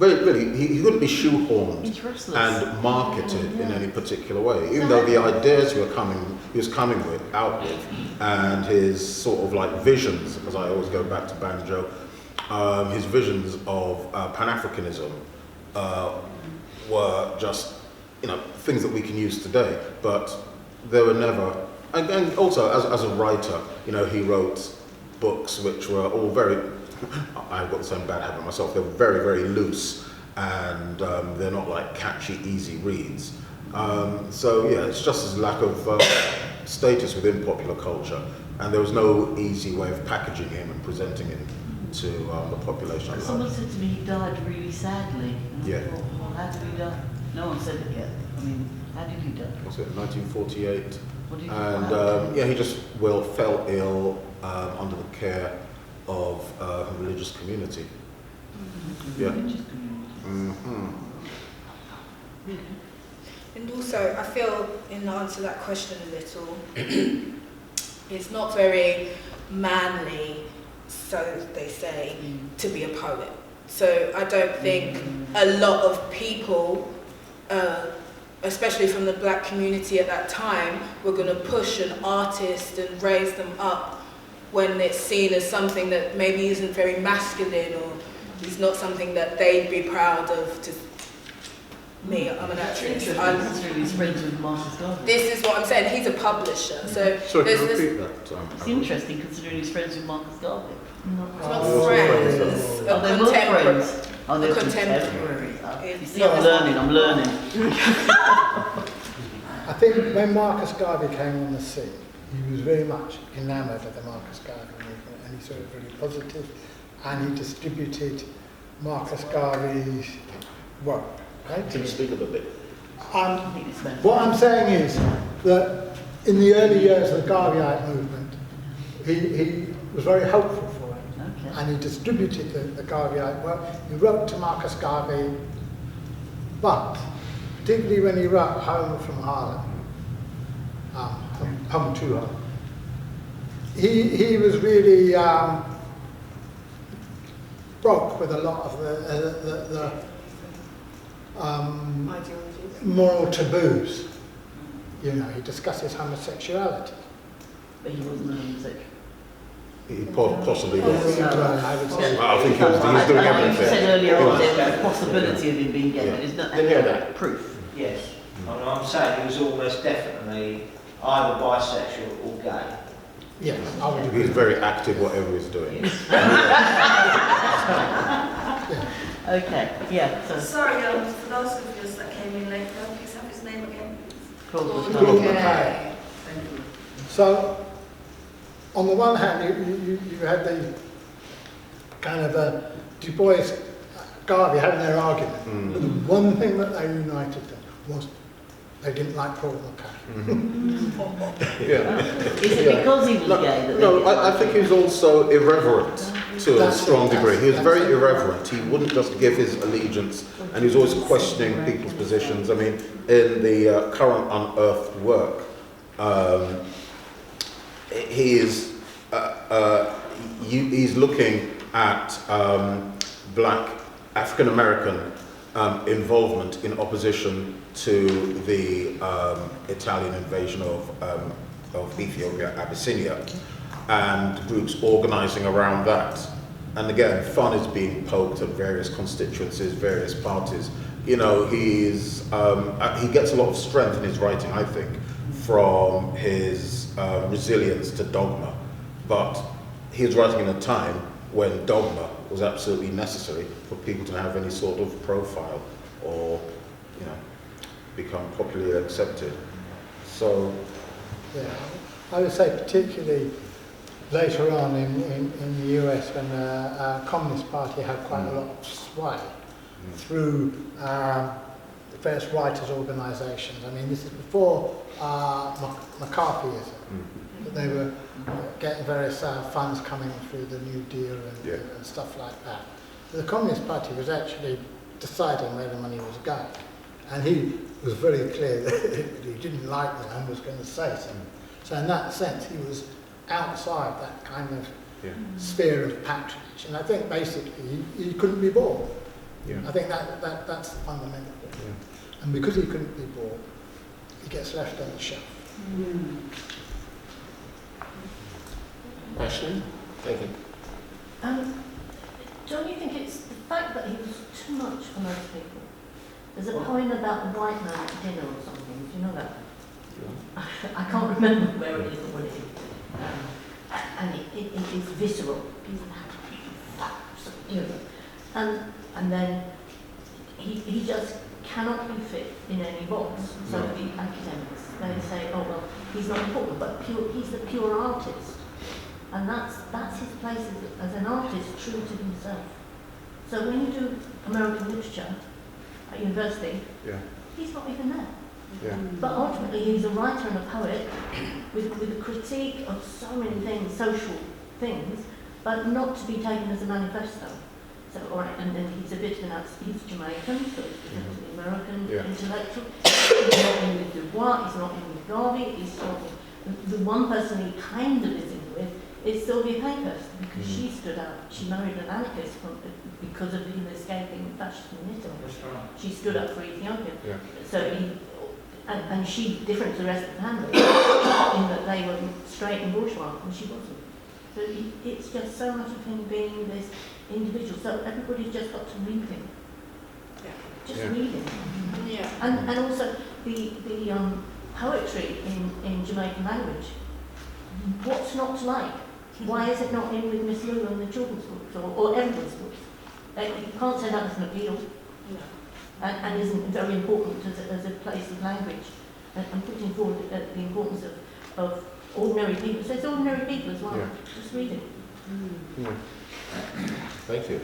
really, he couldn't be shoehorned He's restless. and marketed Yeah. in any particular way, even though the ideas he was coming out with, and his sort of like visions, because I always go back to Banjo, his visions of Pan-Africanism were just, things that we can use today, but they were never, and also as a writer, he wrote books which were all very, I've got the same bad habit myself, they're very, very loose, and they're not like catchy, easy reads. So yeah, it's just his lack of status within popular culture, and there was no easy way of packaging him and presenting him to the population. Someone said to me he died really sadly. And I Yeah. thought, well, how did he die? No one said it yet. I mean, how did he die? Was it 1948? What did he And he just fell ill under the care of a religious community. Yeah. Religious community. Mm-hmm. And also, I feel, in answer to that question a little, it's not very manly, so they say, to be a poet. So I don't think a lot of people, especially from the black community at that time, were going to push an artist and raise them up when it's seen as something that maybe isn't very masculine, or is not something that they'd be proud of. To me, I'm an actress. Considering he's friends with Marcus Garvey. This is what I'm saying. He's a publisher, so Sorry, there's can you this. repeat that? It's interesting considering he's friends with Marcus Garvey. It's not friends. Oh, they were Contemporary. friends. Oh, they were Contemporary. contemporaries. Oh, you It's see, not- I'm learning. I think when Marcus Garvey came on the scene, he was very much enamoured of the Marcus Garvey movement, and he saw it really positive, and he distributed Marcus Garvey's work. Right? Can you speak up a bit? I think it's better. What I'm saying is that in the early years of the Garveyite movement, he was very hopeful for it, Okay. and he distributed the Garveyite work. He wrote to Marcus Garvey, but particularly when he wrote Home from Harlem, Home to Harlem, he was really broke with a lot of the moral taboos. He discusses homosexuality. But he wasn't a homosexual. He possibly was. I would say. I think he was doing I know you everything. said earlier He on was. there was a possibility of him being gay, Yeah. but there's not Didn't hear that. proof. Yes. I'm saying he was almost definitely either bisexual or gay. Yes, I would agree. He's very active, whatever he's doing. Okay, yeah, so Sorry, for those of us that came in late, can I please have his name again? Claude Claude Mckay. Mckay. Thank you. So, on the one hand, you had the kind of Du Bois, Garvey having their argument, Mm. but the one thing that they united them was they didn't like Claude Mckay. Yeah. Is it because he was gay that No, they I think he was also irreverent to a That's strong it, degree. He was that's very it. irreverent. He wouldn't just give his allegiance, and he was always questioning people's positions. I mean, in the current unearthed work, he's looking at black African American involvement in opposition to the Italian invasion of Ethiopia, Abyssinia, and groups organising around that. And again, fun is being poked at various constituencies, various parties. He gets a lot of strength in his writing, I think, from his resilience to dogma. But he was writing in a time when dogma was absolutely necessary for people to have any sort of profile or, become popularly accepted. So, Yeah, I would say particularly later on in the US when the Communist Party had quite a lot of sway through various writers' organisations. I mean, this is before McCarthyism. But they were getting various funds coming through the New Deal and stuff like that. So the Communist Party was actually deciding where the money was going. And he was very clear that he didn't like them and was going to say something. So in that sense, he was outside that kind of sphere of patronage. And I think basically he couldn't be bored. Yeah. I think that's fundamental. Yeah. And because he couldn't be bought, he gets left on the shelf. Ashley? Thank you. Don't you think it's the fact that he was too much for most people? There's a poem about a white man at dinner or something. Do you know that? I can't remember where it is or what it is. And it is visceral. You know. And then he just cannot be fit in any box. So the academics, they say, oh well, he's not important, but he's the pure artist. And that's his place as an artist, true to himself. So when you do American literature at university, he's not even there. Yeah. But ultimately he's a writer and a poet with a critique of so many things, social things, but not to be taken as a manifesto. So, all right, and then he's a bit of an he's Jamaican, so he's an American intellectual. He's not in with Du Bois, he's not in with Garvey, he's not in, the one person he kind of is in with is Sylvia Pankhurst, because she stood out. She married an anarchist because of him escaping fascism in Italy. That's right. She stood up for Ethiopia. Yeah. So and she, different to the rest of the family, in that they were straight and bourgeois, and she wasn't. So it's just so much of him being this individual. So everybody's just got to read him. Just read him. Yeah. And also the poetry in Jamaican language. What's not to like? Why is it not in with Miss Lou and the children's books or everyone's books? You can't say that as an appeal. And isn't very important as a place of language, and putting forward the importance of ordinary people. So it's ordinary people as well. Yeah. Just read it. Thank you.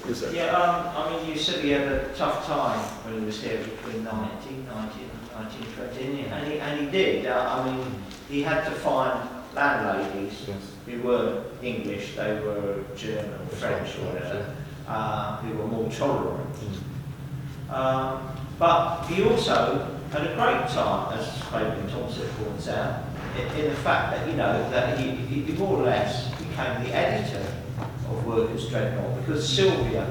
I mean, you said he had a tough time when he was here between 1990 and 1920, and he did. I mean, he had to find landladies who weren't English, they were German, French, or whatever, who were more tolerant. But he also had a great time, as Fabian Thompson points out, in the fact that, you know, that he more or less became the editor of Workers' Dreadnought, because Sylvia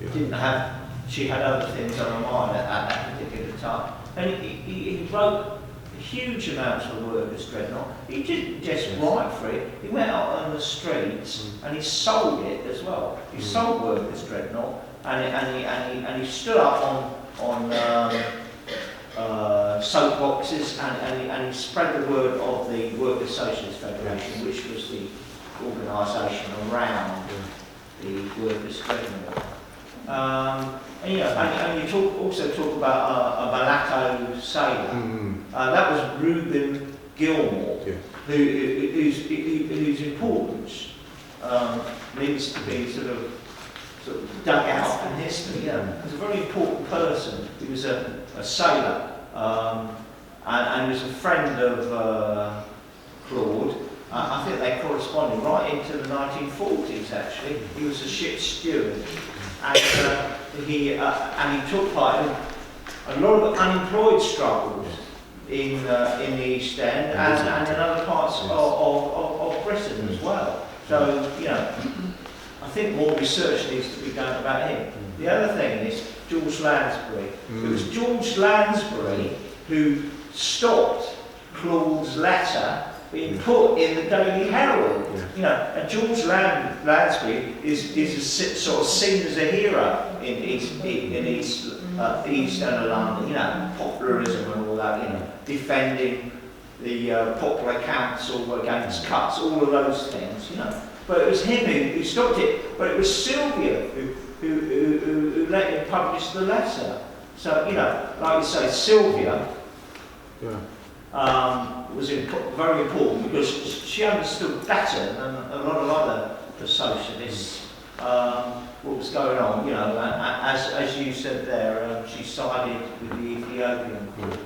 didn't have, she had other things on her mind at that particular time. And he wrote huge amounts for Workers' Dreadnought. He didn't just write for it, he went out on the streets and he sold it as well. He sold Workers' Dreadnought, and he stood up on soapboxes and he spread the word of the Workers' Socialist Federation, which was the organisation around the Workers' Dreadnought. And you also talk about a mulatto sailor. That was Reuben Gilmore, whose importance needs to be sort of dug out in history. He was a very important person. He was a sailor, and he was a friend of Claude. I think they corresponded right into the 1940s. Actually, he was a ship's steward, and he took part in a lot of unemployed struggles in the East End and in other parts of Britain as well. So, you know, I think more research needs to be done about him. The other thing is George Lansbury. It was George Lansbury who stopped Claude's letter being put in the Daily Herald. You know, and George Lansbury is sort of seen as a hero in East End of London. You know, popularism and all that. You know, defending the popular council against cuts, all of those things. You know, but it was him who stopped it. But it was Sylvia who let him publish the letter. So, you know, like you say, Sylvia was very important because she understood better than a lot of other socialists what was going on. You know, as you said there, she sided with the Ethiopian cause.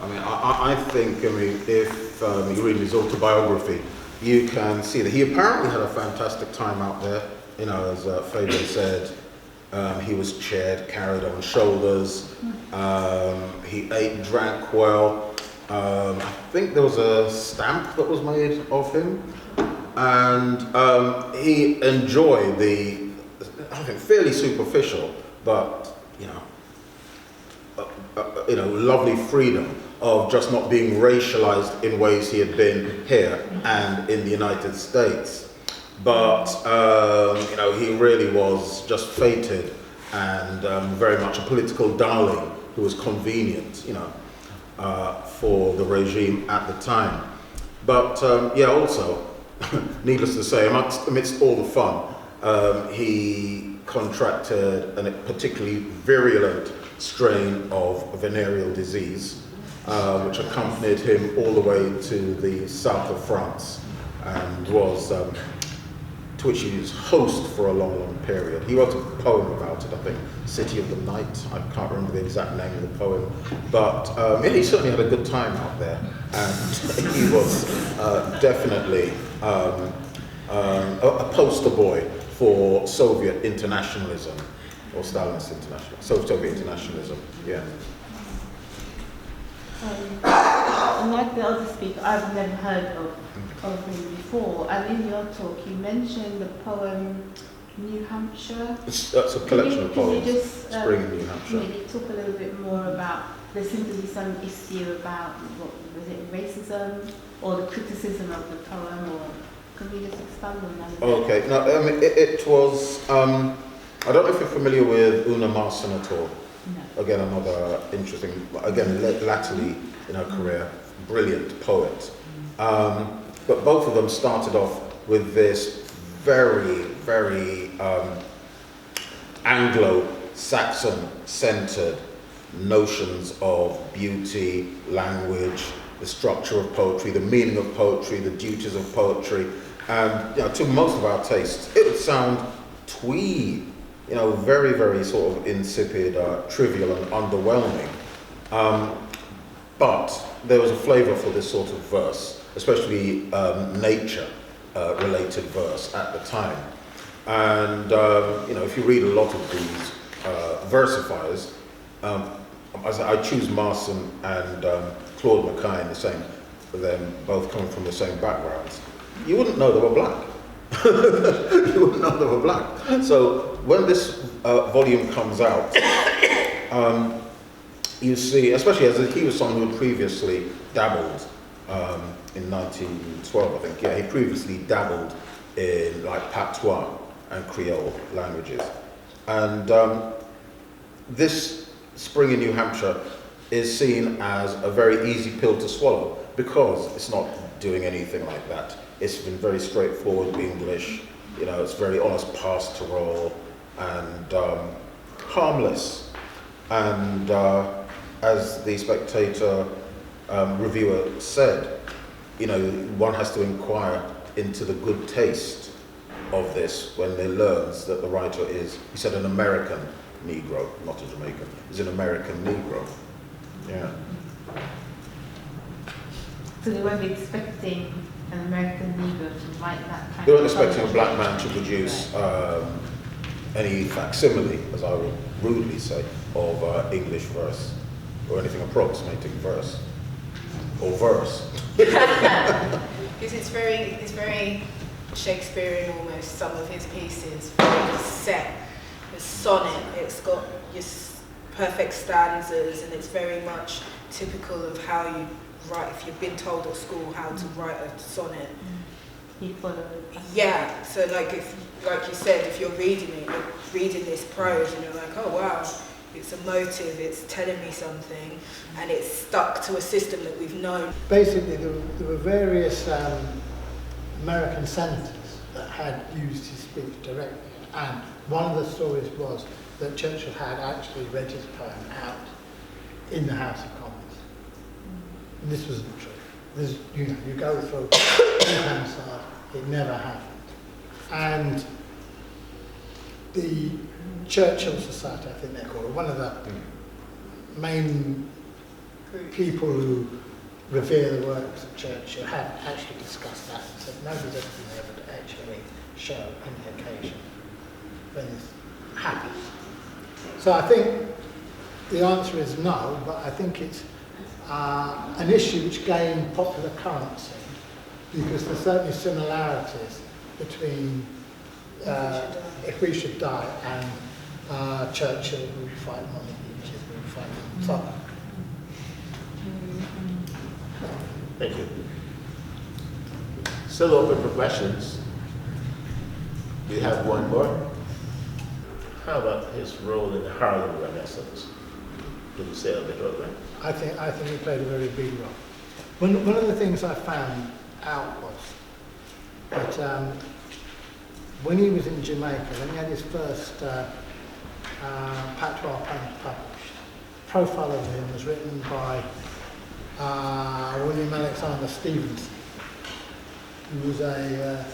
I mean, I think, if you read his autobiography, you can see that he apparently had a fantastic time out there. You know, as Fabian said, he was chaired, carried on shoulders. He ate, drank well. I think there was a stamp that was made of him, and he enjoyed the, I think, fairly superficial but lovely freedom of just not being racialized in ways he had been here and in the United States. But he really was just fated and very much a political darling who was convenient, for the regime at the time. But also, needless to say, amidst all the fun, he contracted a particularly virulent strain of venereal disease, which accompanied him all the way to the south of France, and was to which he was host for a long, long period. He wrote a poem about it, I think, City of the Night. I can't remember the exact name of the poem, but he certainly had a good time out there, and he was definitely a poster boy for Soviet internationalism, or Stalinist internationalism, Soviet internationalism, yeah. Like the other speaker, I've never heard of him before, and in your talk you mentioned the poem New Hampshire. That's a collection of poems, can you just, Spring in New Hampshire. maybe talk a little bit more about, there seemed to be some issue about, what was it, racism, or the criticism of the poem, or can we just expand on that? Okay, now it was, I don't know if you're familiar with Una Marson at all. No. Again, another interesting, latterly in her career, brilliant poet. But both of them started off with this very, very Anglo-Saxon centered notions of beauty, language, the structure of poetry, the meaning of poetry, the duties of poetry. And to most of our tastes, it would sound twee, very, very sort of insipid, trivial and underwhelming. But there was a flavor for this sort of verse, especially nature-related verse at the time. And, if you read a lot of these versifiers, I choose Marson and Claude Mckay, the same, for them both coming from the same backgrounds. You wouldn't know they were black. You wouldn't know they were black. So when this volume comes out, you see, especially as he was someone who had previously dabbled in 1912, I think. Yeah, he previously dabbled in like patois and Creole languages, and this Spring in New Hampshire is seen as a very easy pill to swallow because it's not doing anything like that. It's been very straightforward English, it's very honest pastoral and harmless. And as the Spectator reviewer said, one has to inquire into the good taste of this when they learns that the writer is, he said, an American Negro, not a Jamaican, is an American Negro. Yeah. So they weren't expecting an American Negro to write that kind of. They weren't expecting a black man to produce any facsimile, as I would rudely say, of English verse, or anything approximating verse, or verse. Because it's very Shakespearean almost, some of his pieces, very set. It's sonnet, it's got just perfect stanzas, and it's very much typical of how you write, if you've been told at school how to write a sonnet. He followed. Yeah, so like you said, if you're reading it, you're reading this prose and you're like, oh wow, it's a motive, it's telling me something, and it's stuck to a system that we've known. Basically, there were various American senators that had used his speech directly, and one of the stories was that Churchill had actually read his poem out in the House of Commons. And this wasn't true. This, you go through Hansard, it never happened. And the Churchill Society, I think they're called, one of the main people who revere the works of Churchill had actually discussed that and said nobody's ever been able to actually show any occasion when this happened. So I think the answer is no, but I think it's an issue which gained popular currency because there's certainly similarities between If We Should Die and Churchill, we would fight them on the beaches, we would fight them. So, Thank you. Still open for questions. We have one more. How about his role in the Harlem Renaissance? Can you say a bit about that? I think he played a very big role. One of the things I found out was that when he was in Jamaica, when he had his first patois poem published, profile of him was written by William Alexander Stevenson, who was a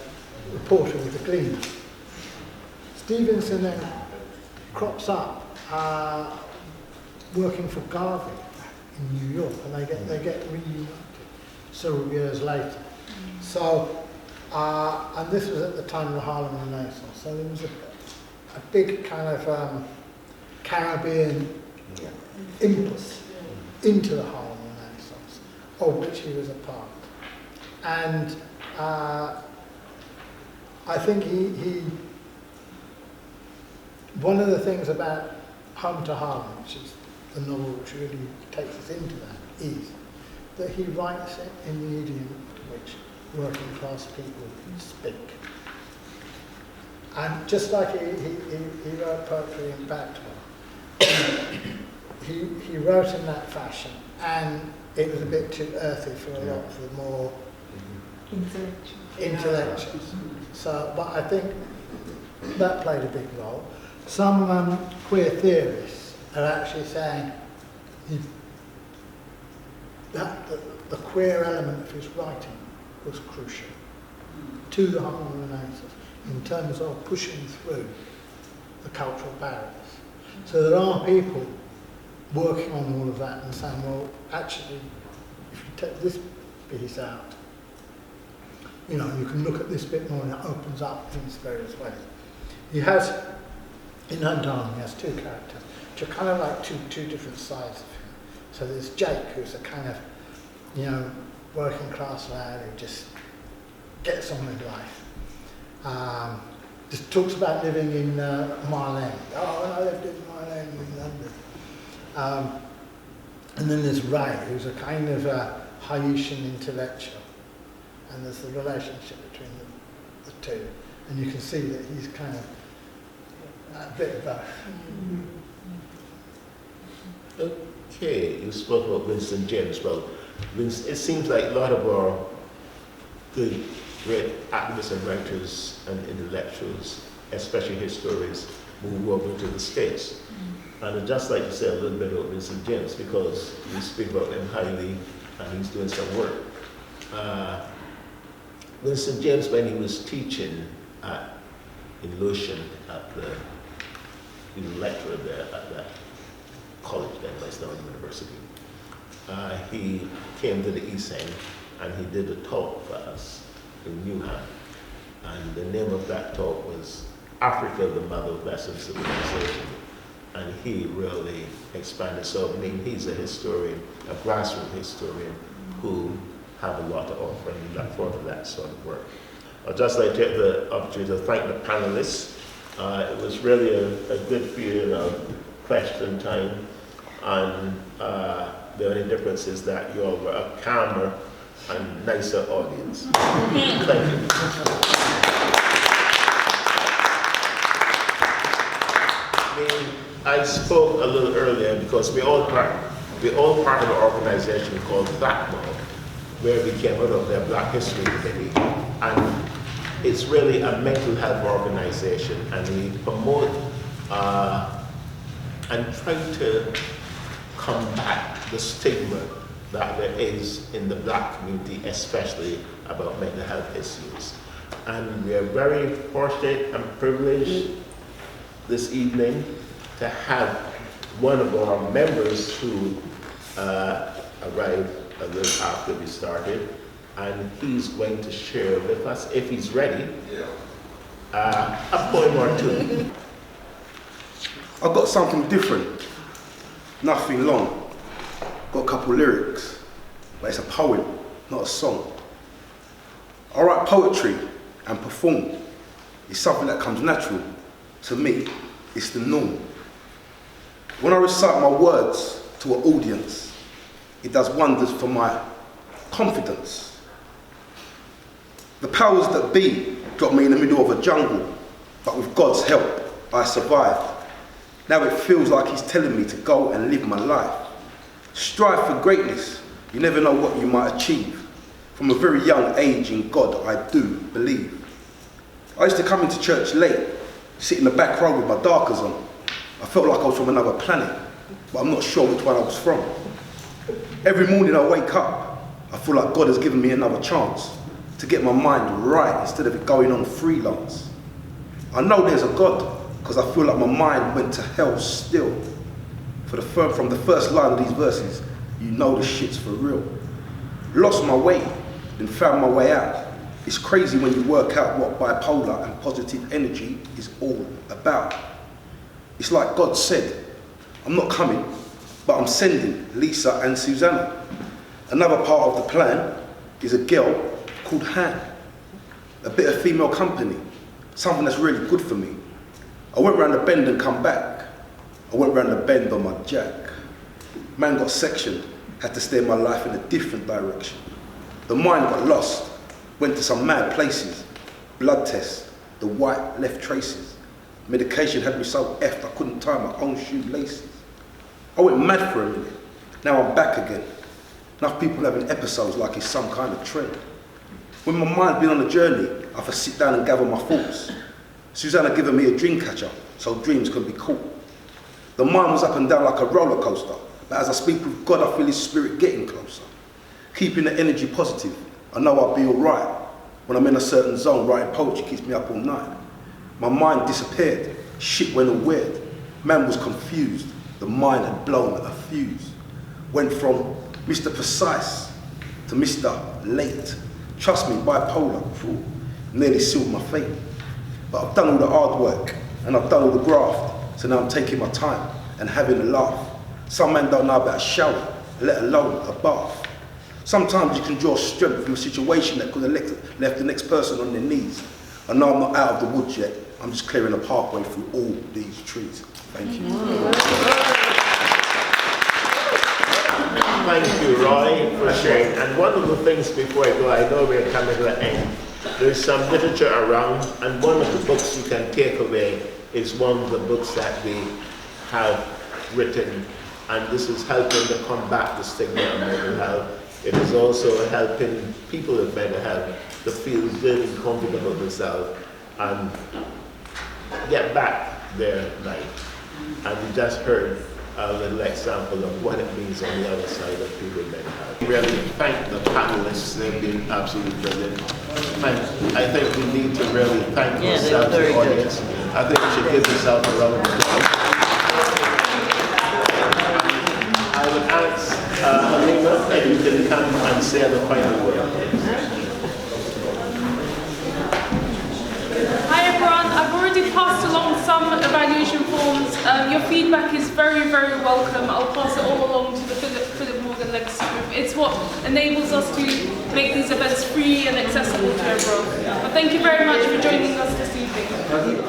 reporter with the Gleaner. Stevenson then crops up working for Garvey in New York, and they get reunited several years later. So, and this was at the time of the Harlem Renaissance, so there was a big kind of Caribbean impulse into the Harlem Renaissance, of which he was a part. And I think he one of the things about Home to Harlem, which is the novel which really takes us into that, is that he writes it in the idiom to which working class people speak. And just like he wrote poetry in patois, he wrote in that fashion, and it was a bit too earthy for a lot of the more intellectuals. So, but I think that played a big role. Some queer theorists are actually saying that the queer element of his writing was crucial to the Harlem Renaissance in terms of pushing through the cultural barriers. So there are people working on all of that and saying, well, actually, if you take this piece out, you know, you can look at this bit more and it opens up in various ways. He has, in Home to Harlem, he has two characters, which are kind of like two different sides of him. So there's Jake, who's a kind of, you know, working class lad who just gets on with life. Just talks about living in Marlene. Oh, I lived in Marlene in London. And then there's Ray, who's a kind of Haitian intellectual. And there's the relationship between the two. And you can see that he's kind of a bit of both. Okay, you spoke about Winston James. Well, it seems like a lot of our good, great activists and writers and intellectuals, especially historians, move over to the States. And I'd just like to say a little bit about Winston James, because we speak about him highly and he's doing some work. Winston James, when he was teaching in Lucian he was a lecturer there at that college then, but it's now a university. He came to the East End and he did a talk for us in Newham. And the name of that talk was Africa, the Mother of Western Civilization. And he really expanded. So, I mean, he's a historian, a grassroots historian who have a lot to offer and look forward to that sort of work. I'd just like to take the opportunity to thank the panelists. It was really a good period of question time, and the only difference is that you all were a calmer and nicer audience. Thank you. I spoke a little earlier because we all part of an organization called BlackMob, where we came out of their Black History Committee, and it's really a mental health organization, and we promote and try to combat the stigma that there is in the Black community, especially about mental health issues. And we are very fortunate and privileged this evening to have one of our members who arrived a little after we started, and he's going to share with us, if he's ready, a poem or two. I've got something different, nothing long. Got a couple lyrics, but it's a poem, not a song. I write poetry and perform. It's something that comes natural to me. it's the norm. When I recite my words to an audience, it does wonders for my confidence. The powers that be dropped me in the middle of a jungle, but with God's help, I survived. Now it feels like he's telling me to go and live my life. Strive for greatness, you never know what you might achieve. From a very young age in God, I do believe. I used to come into church late, sit in the back row with my darkers on. I felt like I was from another planet, but I'm not sure which one I was from. Every morning I wake up, I feel like God has given me another chance to get my mind right instead of it going on freelance. I know there's a God, because I feel like my mind went to hell still. From the first line of these verses, you know the shit's for real. Lost my way, then found my way out. It's crazy when you work out what bipolar and positive energy is all about. It's like God said, I'm not coming, but I'm sending Lisa and Susanna. Another part of the plan is a girl called Han. A bit of female company, something that's really good for me. I went round the bend and come back. I went round the bend on my jack. Man got sectioned, had to steer my life in a different direction. The mind got lost, went to some mad places. Blood tests, the white left traces. Medication had me so effed I couldn't tie my own shoelaces. I went mad for a minute, now I'm back again. Enough people having episodes like it's some kind of trend. When my mind's been on a journey, I have to sit down and gather my thoughts. Susanna given me a dream catcher, so dreams can be caught. The mind was up and down like a roller coaster, but as I speak with God, I feel his spirit getting closer. Keeping the energy positive, I know I'll be alright. When I'm in a certain zone, writing poetry keeps me up all night. My mind disappeared, shit went all weird. Man was confused, the mind had blown a fuse. Went from Mr. Precise to Mr. Late. Trust me, bipolar, nearly sealed my fate. But I've done all the hard work, and I've done all the graft, so now I'm taking my time and having a laugh. Some men don't know about a shower, let alone a bath. Sometimes you can draw strength from a situation that could have left the next person on their knees. I know I'm not out of the woods yet, I'm just clearing a pathway through all these trees. Thank you. Thank you, Roy, for sharing. And one of the things before I go, I know we're coming to the end. There's some literature around, and one of the books you can take away is one of the books that we have written, and this is helping to combat the stigma of mental health. It is also helping people with mental health to feel good and comfortable with themselves and get back their life. And we just heard a little example of what it means on the other side of people with mental health. Really thank the panelists, they've been absolutely brilliant. I think we need to really thank ourselves, the audience. I think we should give ourselves a round of applause. I would ask Halima if you can come and say the final word. Hi everyone, I've already passed along some evaluation forms. Your feedback is very, very welcome. I'll pass it all along to the Philip Morgan Legacy Group. It's what enables us to make these events free and accessible to everyone. But thank you very much for joining us this evening.